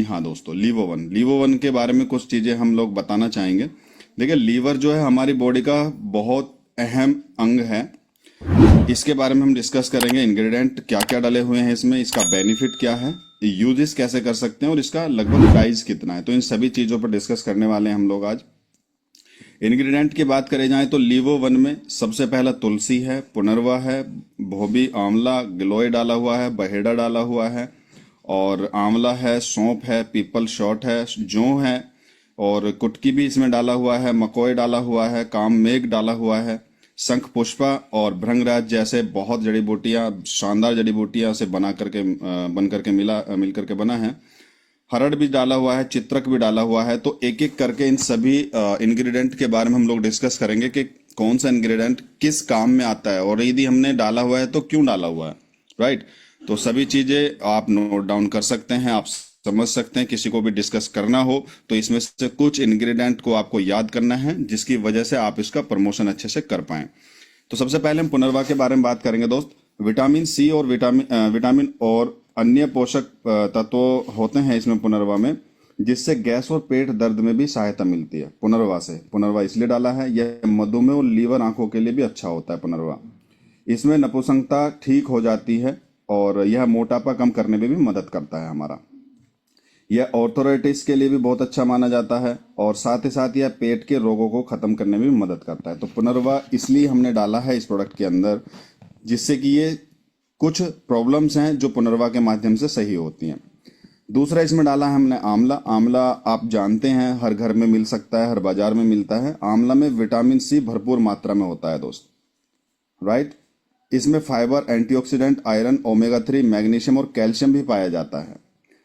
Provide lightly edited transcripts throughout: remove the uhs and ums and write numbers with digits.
हाँ दोस्तों, लीवो वन के बारे में कुछ चीजें हम लोग बताना चाहेंगे। देखिए, लीवर जो है हमारी बॉडी का बहुत अहम अंग है। इसके बारे में हम डिस्कस करेंगे, इंग्रेडिएंट क्या क्या डाले हुए हैं इसमें, इसका बेनिफिट क्या है, यूजेस कैसे कर सकते हैं और इसका लगभग प्राइस कितना है। तो इन सभी चीजों पर डिस्कस करने वाले हैं हम लोग आज। इंग्रेडिएंट की बात करें जाए तो लीवो वन में सबसे पहला तुलसी है, पुनर्वा है, भोबी आंवला, गिलोय डाला हुआ है, बहेड़ा डाला हुआ है, और आंवला है, सौंफ है, पीपल शॉट है, जौ है, और कुटकी भी इसमें डाला हुआ है, मकोय डाला हुआ है, काममेघ डाला हुआ है, शंख पुष्पा और भृंगराज जैसे बहुत जड़ी बूटियां, शानदार जड़ी बूटियां से बन करके मिल करके बना है। हरड़ भी डाला हुआ है, चित्रक भी डाला हुआ है। तो एक एक करके इन सभी इंग्रेडिएंट के बारे में हम लोग डिस्कस करेंगे कि कौन सा इंग्रेडिएंट किस काम में आता है और यदि हमने डाला हुआ है तो क्यों डाला हुआ है, राइट। तो सभी चीजें आप नोट डाउन कर सकते हैं, आप समझ सकते हैं। किसी को भी डिस्कस करना हो तो इसमें से कुछ इंग्रेडिएंट को आपको याद करना है, जिसकी वजह से आप इसका प्रमोशन अच्छे से कर पाए। तो सबसे पहले हम पुनर्वा के बारे में बात करेंगे दोस्त। विटामिन सी और विटामिन और अन्य पोषक तत्व होते हैं इसमें पुनर्वा में, जिससे गैस और पेट दर्द में भी सहायता मिलती है पुनर्वा से। पुनर्वा इसलिए डाला है, यह मधुमेह और लीवर आंखों के लिए भी अच्छा होता है पुनर्वा। इसमें नपुंसकता ठीक हो जाती है और यह मोटापा कम करने में भी मदद करता है हमारा। यह ऑर्थोराइटिस के लिए भी बहुत अच्छा माना जाता है और साथ ही साथ यह पेट के रोगों को खत्म करने में भी मदद करता है। तो पुनर्वा इसलिए हमने डाला है इस प्रोडक्ट के अंदर, जिससे कि ये कुछ प्रॉब्लम्स हैं जो पुनर्वा के माध्यम से सही होती हैं। दूसरा इसमें डाला है हमने आंवला। आंवला आप जानते हैं हर घर में मिल सकता है, हर बाजार में मिलता है। आंवला में विटामिन सी भरपूर मात्रा में होता है दोस्त, राइट। इसमें fibre, antioxidant, iron, omega 3, magnesium और कैल्शियम भी पाया जाता है।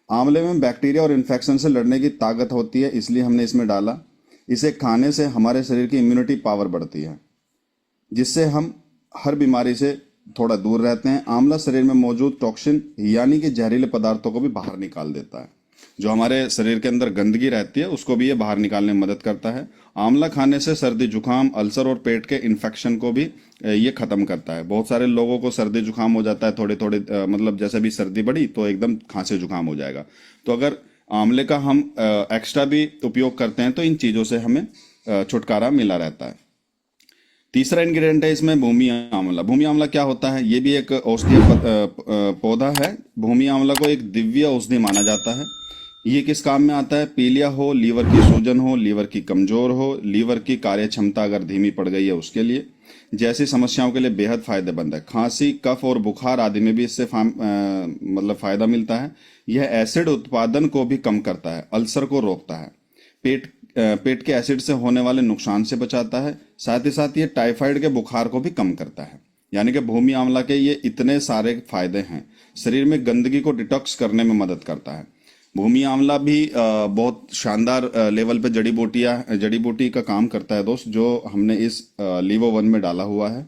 आंवले में बैक्टीरिया और इन्फेक्शन से लड़ने की ताकत होती है, इसलिए हमने इसमें डाला। इसे खाने से हमारे शरीर की इम्यूनिटी पावर बढ़ती है, जिससे हम हर बीमारी से थोड़ा दूर रहते हैं। आंवला शरीर में मौजूद टॉक्सिन यानी कि जहरीले पदार्थों को भी बाहर निकाल देता है। जो हमारे शरीर के अंदर गंदगी रहती है उसको भी ये बाहर निकालने में मदद करता है। आंवला खाने से सर्दी जुकाम, अल्सर और पेट के इन्फेक्शन को भी ये खत्म करता है। बहुत सारे लोगों को सर्दी जुकाम हो जाता है, थोड़े थोड़े मतलब जैसे भी सर्दी बढ़ी तो एकदम खांसी जुकाम हो जाएगा। तो अगर आंवले का हम एक्स्ट्रा भी उपयोग करते हैं तो इन चीजों से हमें छुटकारा मिला रहता है। तीसरा इंग्रेडिएंट है इसमें भूमि आंवला। भूमि आंवला क्या होता है? ये भी एक औषधीय पौधा है। भूमि आंवला को एक दिव्य औषधि माना जाता है। ये किस काम में आता है? पीलिया हो, लीवर की सूजन हो, लीवर की कमजोर हो, लीवर की कार्य क्षमता अगर धीमी पड़ गई है उसके लिए, जैसी समस्याओं के लिए बेहद फायदेमंद है। खांसी, कफ और बुखार आदि में भी इससे मतलब फायदा मिलता है। यह एसिड उत्पादन को भी कम करता है, अल्सर को रोकता है, पेट के एसिड से होने वाले नुकसान से बचाता है। साथ ही साथ ये टाइफाइड के बुखार को भी कम करता है। यानी कि भूमि आंवला के ये इतने सारे फायदे हैं। शरीर में गंदगी को डिटॉक्स करने में मदद करता है। भूमि आंवला भी बहुत शानदार लेवल पे जड़ी बूटी का काम करता है दोस्त, जो हमने इस लीवो वन में डाला हुआ है।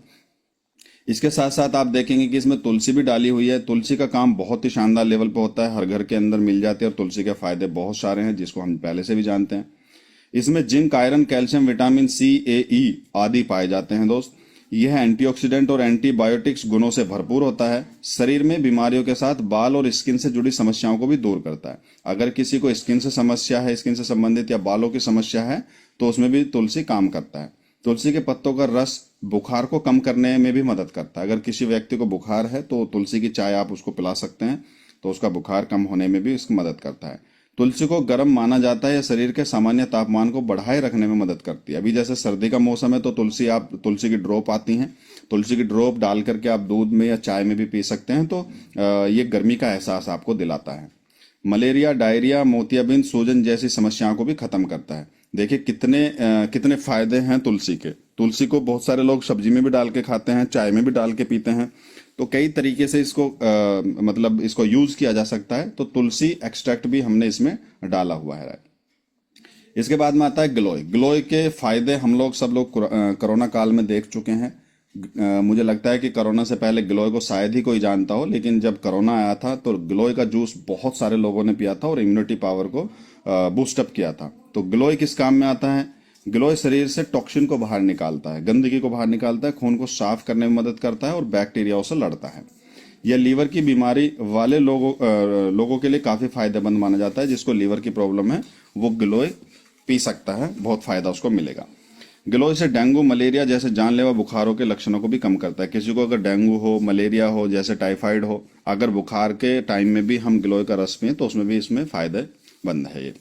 इसके साथ साथ आप देखेंगे कि इसमें तुलसी भी डाली हुई है। तुलसी का काम बहुत ही शानदार लेवल पे होता है, हर घर के अंदर मिल जाती है और तुलसी के फायदे बहुत सारे हैं जिसको हम पहले से भी जानते हैं। इसमें zinc, iron, calcium, vitamin C, A, E आदि पाए जाते हैं दोस्त। यह एंटीऑक्सीडेंट और एंटीबायोटिक्स गुणों से भरपूर होता है। शरीर में बीमारियों के साथ बाल और स्किन से जुड़ी समस्याओं को भी दूर करता है। अगर किसी को स्किन से समस्या है, स्किन से संबंधित या बालों की समस्या है, तो उसमें भी तुलसी काम करता है। तुलसी के पत्तों का रस बुखार को कम करने में भी मदद करता है। अगर किसी व्यक्ति को बुखार है तो तुलसी की चाय आप उसको पिला सकते हैं, तो उसका बुखार कम होने में भी इसकी मदद करता है। तुलसी को गर्म माना जाता है, यह शरीर के सामान्य तापमान को बढ़ाए रखने में मदद करती है। अभी जैसे सर्दी का मौसम है तो तुलसी की ड्रॉप आती हैं, तुलसी की ड्रॉप डाल करके आप दूध में या चाय में भी पी सकते हैं, तो ये गर्मी का एहसास आपको दिलाता है। मलेरिया, डायरिया, मोतियाबिंद, सूजन जैसी समस्याओं को भी खत्म करता है। देखिए कितने फायदे हैं तुलसी के। तुलसी को बहुत सारे लोग सब्जी में भी डाल के खाते हैं, चाय में भी डाल के पीते हैं। तो कई तरीके से इसको मतलब इसको यूज किया जा सकता है। तो तुलसी एक्सट्रैक्ट भी हमने इसमें डाला हुआ है। इसके बाद में आता है गिलोय। गिलोय के फायदे हम लोग सब लोग कोरोना काल में देख चुके हैं। मुझे लगता है कि कोरोना से पहले गिलोय को शायद ही कोई जानता हो, लेकिन जब कोरोना आया था तो गिलोय का जूस बहुत सारे लोगों ने पिया था और इम्यूनिटी पावर को बूस्टअप किया था। तो गिलोय किस काम में आता है? गिलोय शरीर से टॉक्सिन को बाहर निकालता है, गंदगी को बाहर निकालता है, खून को साफ करने में मदद करता है और बैक्टीरियाओं से लड़ता है। यह लीवर की बीमारी वाले लोगों के लिए काफ़ी फायदेमंद माना जाता है। जिसको लीवर की प्रॉब्लम है वो गिलोय पी सकता है, बहुत फायदा उसको मिलेगा। गिलोय से डेंगू, मलेरिया जैसे जानलेवा बुखारों के लक्षणों को भी कम करता है। किसी को अगर डेंगू हो, मलेरिया हो, जैसे टाइफाइड हो, अगर बुखार के टाइम में भी हम गिलोय का रस पिए तो उसमें भी इसमें फायदेमंद है ये।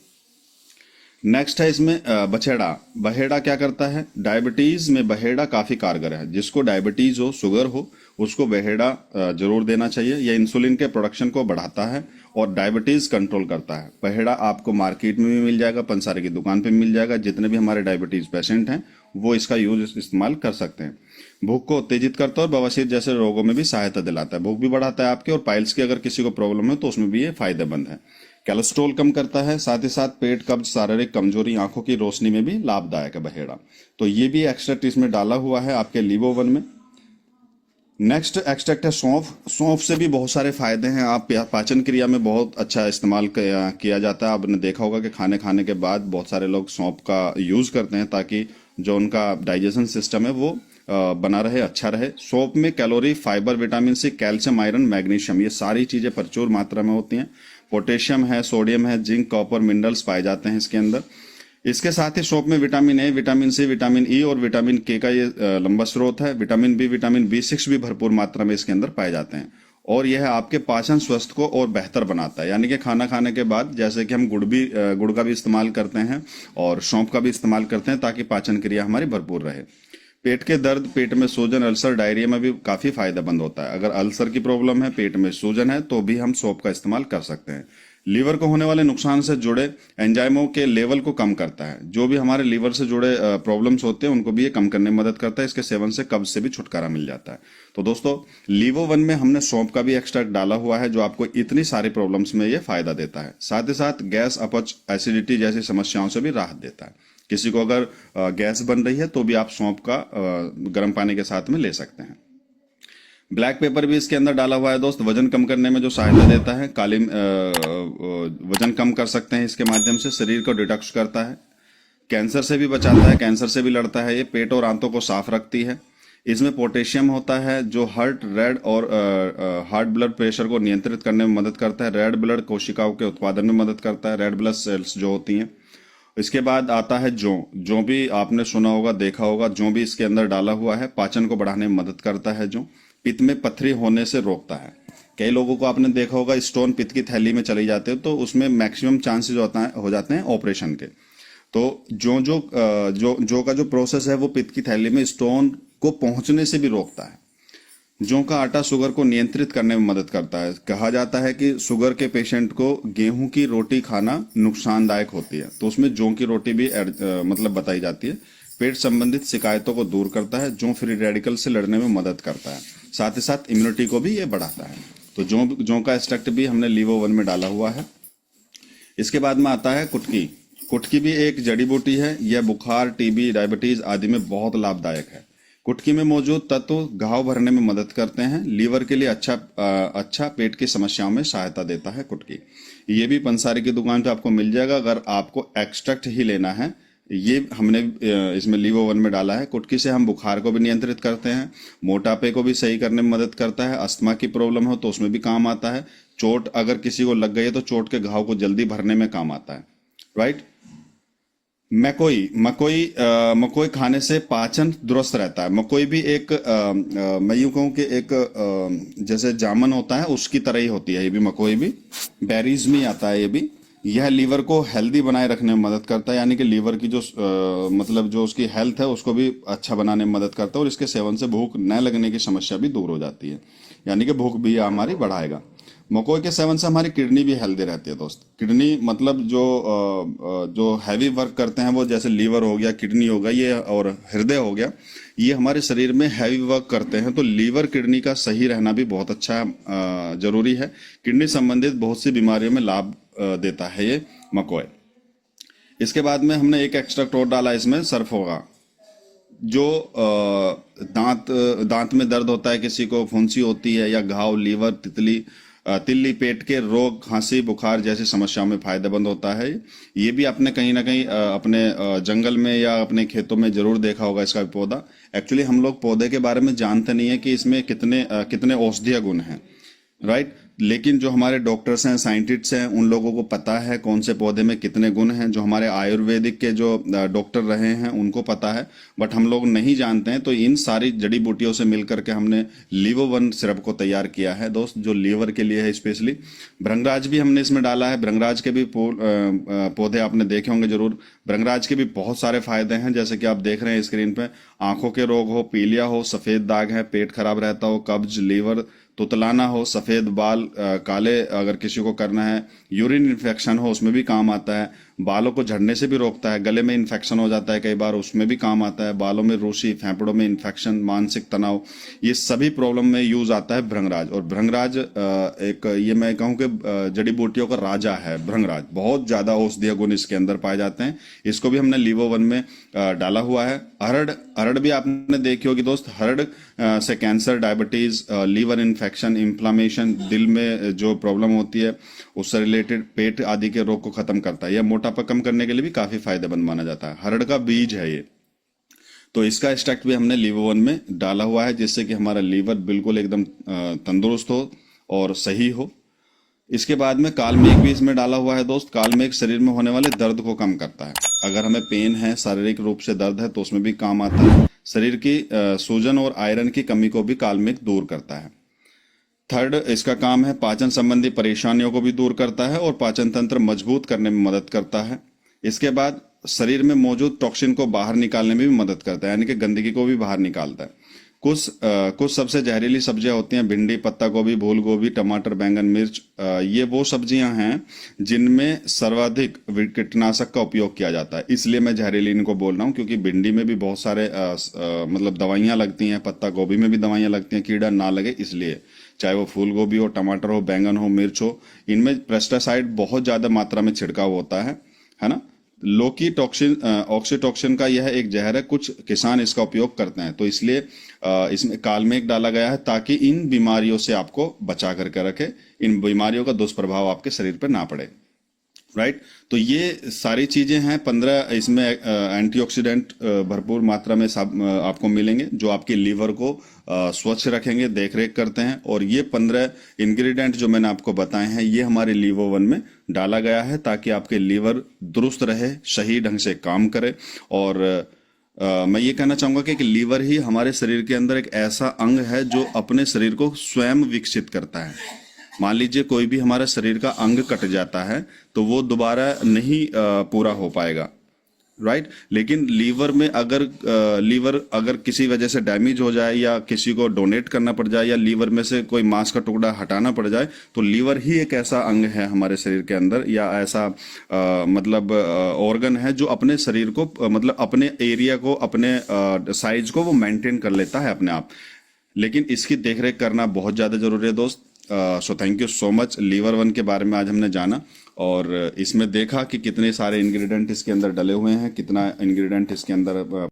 नेक्स्ट है इसमें बछेड़ा। बहेड़ा क्या करता है? डायबिटीज में बहेड़ा काफी कारगर है। जिसको डायबिटीज हो, शुगर हो, उसको बहेड़ा जरूर देना चाहिए। यह इंसुलिन के प्रोडक्शन को बढ़ाता है और डायबिटीज कंट्रोल करता है। बहेड़ा आपको मार्केट में भी मिल जाएगा, पंसारी की दुकान पे मिल जाएगा। जितने भी हमारे डायबिटीज पेशेंट हैं वो इसका यूज इस्तेमाल कर सकते हैं। भूख को उत्तेजित करता है और बवासीर जैसे रोगों में भी सहायता दिलाता है। भूख भी बढ़ाता है आपके, और पाइल्स की अगर किसी को प्रॉब्लम है तो उसमें भी ये फायदेमंद है। कोलेस्ट्रॉल कम करता है, साथ ही साथ पेट, कब्ज, शारीरिक कमजोरी, आंखों की रोशनी में भी लाभदायक है बहेड़ा। तो ये भी एक्सट्रैक्ट इसमें डाला हुआ है आपके लीवो-1 में। नेक्स्ट एक्सट्रैक्ट है सौंफ। सौंफ से भी बहुत सारे फायदे हैं। आप पाचन क्रिया में बहुत अच्छा इस्तेमाल किया जाता है। आपने देखा होगा कि खाने के बाद बहुत सारे लोग सौंफ का यूज करते हैं ताकि जो उनका डाइजेशन सिस्टम है वो बना रहे, अच्छा रहे। सौंफ में calorie, fibre, vitamin C, calcium, iron, magnesium, ये सारी चीजें प्रचुर मात्रा में होती हैं। पोटेशियम है, सोडियम है, जिंक, कॉपर, मिनरल्स पाए जाते हैं इसके अंदर। इसके साथ ही सौंफ में vitamin A, vitamin C, vitamin E और विटामिन के का ये लंबा स्रोत है। विटामिन बी, विटामिन B6 भी भरपूर मात्रा में इसके अंदर पाए जाते हैं। और यह आपके पाचन स्वास्थ्य को और बेहतर बनाता है। यानी कि खाना खाने के बाद जैसे कि हम गुड़ का भी इस्तेमाल करते हैं और सौंफ का भी इस्तेमाल करते हैं ताकि पाचन क्रिया हमारी भरपूर रहे। पेट के दर्द, पेट में सूजन, अल्सर, डायरिया में भी काफी फायदेमंद होता है। अगर अल्सर की प्रॉब्लम है, पेट में सूजन है, तो भी हम सौंफ का इस्तेमाल कर सकते हैं। लीवर को होने वाले नुकसान से जुड़े एंजाइमों के लेवल को कम करता है। जो भी हमारे लीवर से जुड़े प्रॉब्लम्स होते हैं उनको भी ये कम करने में मदद करता है। इसके सेवन से कब्ज से भी छुटकारा मिल जाता है। तो दोस्तों, लीवो-1 में हमने सौंफ का भी एक्सट्रैक्ट डाला हुआ है जो आपको इतनी सारी प्रॉब्लम्स में ये फायदा देता है। साथ ही साथ गैस, अपच, एसिडिटी जैसी समस्याओं से भी राहत देता है। किसी को अगर गैस बन रही है तो भी आप सौंफ का गर्म पानी के साथ में ले सकते हैं। ब्लैक पेपर भी इसके अंदर डाला हुआ है दोस्त, वजन कम करने में जो सहायता देता है। वजन कम कर सकते हैं इसके माध्यम से। शरीर को डिटॉक्स करता है, कैंसर से भी बचाता है, कैंसर से भी लड़ता है। ये पेट और आंतों को साफ रखती है। इसमें पोटेशियम होता है जो रेड और हार्ट ब्लड प्रेशर को नियंत्रित करने में मदद करता है। रेड ब्लड कोशिकाओं के उत्पादन में मदद करता है, रेड ब्लड सेल्स जो होती हैं। इसके बाद आता है जौ भी आपने सुना होगा, देखा होगा। जौ भी इसके अंदर डाला हुआ है, पाचन को बढ़ाने में मदद करता है। जौ पित्त में पथरी होने से रोकता है। कई लोगों को आपने देखा होगा स्टोन पित्त की थैली में चले जाते हो तो उसमें मैक्सिमम चांसेस हो जाते हैं ऑपरेशन के। तो जो का जो प्रोसेस है वो पित्त की थैली में स्टोन को पहुंचने से भी रोकता है। जौ का आटा शुगर को नियंत्रित करने में मदद करता है। कहा जाता है कि शुगर के पेशेंट को गेहूं की रोटी खाना नुकसानदायक होती है, तो उसमें जौ की रोटी भी मतलब बताई जाती है। पेट संबंधित शिकायतों को दूर करता है। जौ फ्री रेडिकल से लड़ने में मदद करता है। साथ ही साथ इम्यूनिटी को भी ये बढ़ाता है। तो जौ का एक्सट्रैक्ट भी हमने लीवो-1 में डाला हुआ है। इसके बाद में आता है कुटकी। कुटकी भी एक जड़ी बूटी है। यह बुखार, टीबी, डायबिटीज आदि में बहुत लाभदायक है। कुटकी में मौजूद तत्व घाव भरने में मदद करते हैं। लीवर के लिए अच्छा पेट की समस्याओं में सहायता देता है कुटकी। ये भी पंसारी की दुकान पे आपको मिल जाएगा। अगर आपको एक्सट्रैक्ट ही लेना है, ये हमने इसमें लीवो-1 में डाला है। कुटकी से हम बुखार को भी नियंत्रित करते हैं, मोटापे को भी सही करने में मदद करता है। अस्थमा की प्रॉब्लम हो तो उसमें भी काम आता है। चोट अगर किसी को लग गई है तो चोट के घाव को जल्दी भरने में काम आता है। राइट। मकोई खाने से पाचन दुरुस्त रहता है। मकोई भी एक मैं यूं कहूं कि एक जैसे जामुन होता है उसकी तरह ही होती है। ये भी मकोई भी बेरीज में आता है। ये भी यह लीवर को हेल्दी बनाए रखने में मदद करता है। यानी कि लीवर की जो मतलब जो उसकी हेल्थ है उसको भी अच्छा बनाने में मदद करता है। और इसके सेवन से भूख न लगने की समस्या भी दूर हो जाती है। यानी कि भूख भी हमारी बढ़ाएगा। मकोई के सेवन से हमारी किडनी भी हेल्दी रहती है दोस्त। किडनी मतलब जो हैवी वर्क करते हैं वो, जैसे लीवर हो गया, किडनी हो गया ये, और हृदय हो गया, ये हमारे शरीर में हैवी वर्क करते हैं। तो लीवर किडनी का सही रहना भी बहुत अच्छा जरूरी है। किडनी संबंधित बहुत सी बीमारियों में लाभ देता है ये मकोई। इसके बाद में हमने एक एक्स्ट्रैक्ट और डाला इसमें, सरफोगा। जो दांत में दर्द होता है, किसी को फुंसी होती है या घाव, लीवर, तिल्ली, पेट के रोग, खांसी, बुखार जैसी समस्याओं में फायदेमंद होता है। ये भी आपने कहीं ना कहीं अपने जंगल में या अपने खेतों में जरूर देखा होगा इसका पौधा। एक्चुअली हम लोग पौधे के बारे में जानते नहीं है कि इसमें कितने औषधीय गुण हैं। राइट। लेकिन जो हमारे डॉक्टर्स हैं, साइंटिस्ट्स हैं, उन लोगों को पता है कौन से पौधे में कितने गुण हैं। जो हमारे आयुर्वेदिक के जो डॉक्टर रहे हैं उनको पता है, बट हम लोग नहीं जानते हैं। तो इन सारी जड़ी बूटियों से मिलकर के हमने लीवोवन सिरप को तैयार किया है दोस्त, जो लीवर के लिए है स्पेशली। भृंगराज भी हमने इसमें डाला है। भृंगराज के भी पौधे आपने देखे होंगे जरूर। भृंगराज के भी बहुत सारे फायदे हैं, जैसे कि आप देख रहे हैं स्क्रीन पे। आंखों के रोग हो, पीलिया हो, सफेद दाग है, पेट खराब रहता हो, कब्ज, लीवर तुतलाना हो, सफेद बाल काले अगर किसी को करना है, यूरिन इन्फेक्शन हो, उसमें भी काम आता है। बालों को झड़ने से भी रोकता है। गले में इन्फेक्शन हो जाता है कई बार, उसमें भी काम आता है। बालों में रूसी, फेफड़ों में इन्फेक्शन, मानसिक तनाव, ये सभी प्रॉब्लम में यूज आता है भृंगराज। और भृंगराज एक ये मैं कहूँ कि जड़ी बूटियों का राजा है भृंगराज। बहुत ज्यादा औषधीय गुण इसके अंदर पाए जाते हैं। इसको भी हमने लीवोवन में डाला हुआ है। अरड़ भी आपने देखी होगी दोस्त। हरड़ से cancer, diabetes, liver infection, inflammation, दिल में जो प्रॉब्लम होती है उससे रिलेटेड, पेट आदि के रोग को खत्म करता है। यह मोटापा कम करने के लिए भी काफी फायदेमंद माना जाता है। हरड़ का बीज है ये। तो इसका एक्सट्रैक्ट भी हमने लीवोवन में डाला हुआ है, जिससे कि हमारा लीवर बिल्कुल एकदम तंदुरुस्त हो और सही हो। इसके बाद में कालमेघ भी इसमें डाला हुआ है दोस्त। कालमेघ शरीर में होने वाले दर्द को कम करता है। अगर हमें पेन है, शारीरिक रूप से दर्द है, तो उसमें भी काम आता है। शरीर की सूजन और आयरन की कमी को भी कालमेघ दूर करता है। थर्ड, इसका काम है पाचन संबंधी परेशानियों को भी दूर करता है और पाचन तंत्र मजबूत करने में मदद करता है। इसके बाद शरीर में मौजूद टॉक्सिन को बाहर निकालने में भी मदद करता है, यानी कि गंदगी को भी बाहर निकालता है। कुछ सबसे जहरीली सब्जियां होती हैं, भिंडी, पत्ता गोभी, फूल गोभी, टमाटर, बैंगन, मिर्च। ये वो सब्जियां हैं जिनमें सर्वाधिक कीटनाशक का उपयोग किया जाता है। इसलिए मैं जहरीली इनको बोल रहा हूँ, क्योंकि भिंडी में भी बहुत सारे मतलब दवाइयां लगती हैं, पत्ता गोभी में भी दवाइयां लगती हैं, कीड़ा ना लगे इसलिए। चाहे वो फूल गोभी हो, टमाटर हो, बैंगन हो, मिर्च हो, इनमें पेस्टिसाइड बहुत ज्यादा मात्रा में छिड़काव होता है ना। लोकी टॉक्सिन, ऑक्सीटॉक्सिन का यह एक जहर है। कुछ किसान इसका उपयोग करते हैं, तो इसलिए इसमें कालमेघ डाला गया है, ताकि इन बीमारियों से आपको बचा करके रखे, इन बीमारियों का दुष्प्रभाव आपके शरीर पर ना पड़े। राइट। तो ये सारी चीजें हैं। 15 इसमें एंटीऑक्सीडेंट भरपूर मात्रा में आपको मिलेंगे, जो आपके लीवर को स्वच्छ रखेंगे, देख रेख करते हैं। और ये 15 इंग्रेडिएंट जो मैंने आपको बताए हैं, ये हमारे लीवोवन में डाला गया है, ताकि आपके लीवर दुरुस्त रहे, सही ढंग से काम करे। और मैं ये कहना चाहूंगा कि लीवर ही हमारे शरीर के अंदर एक ऐसा अंग है जो अपने शरीर को स्वयं विकसित करता है। मान लीजिए कोई भी हमारा शरीर का अंग कट जाता है तो वो दोबारा नहीं पूरा हो पाएगा। राइट। लेकिन लीवर अगर किसी वजह से डैमेज हो जाए, या किसी को डोनेट करना पड़ जाए, या लीवर में से कोई मांस का टुकड़ा हटाना पड़ जाए, तो लीवर ही एक ऐसा अंग है हमारे शरीर के अंदर, या ऐसा मतलब ऑर्गन है जो अपने शरीर को मतलब अपने एरिया को, अपने साइज को वो मेंटेन कर लेता है अपने आप। लेकिन इसकी देखरेख करना बहुत ज्यादा जरूरी है दोस्त। So thank you so much. लीवोवन के बारे में आज हमने जाना, और इसमें देखा कि कितने सारे इंग्रेडिएंट इसके अंदर डले हुए हैं, कितना इंग्रेडिएंट इसके अंदर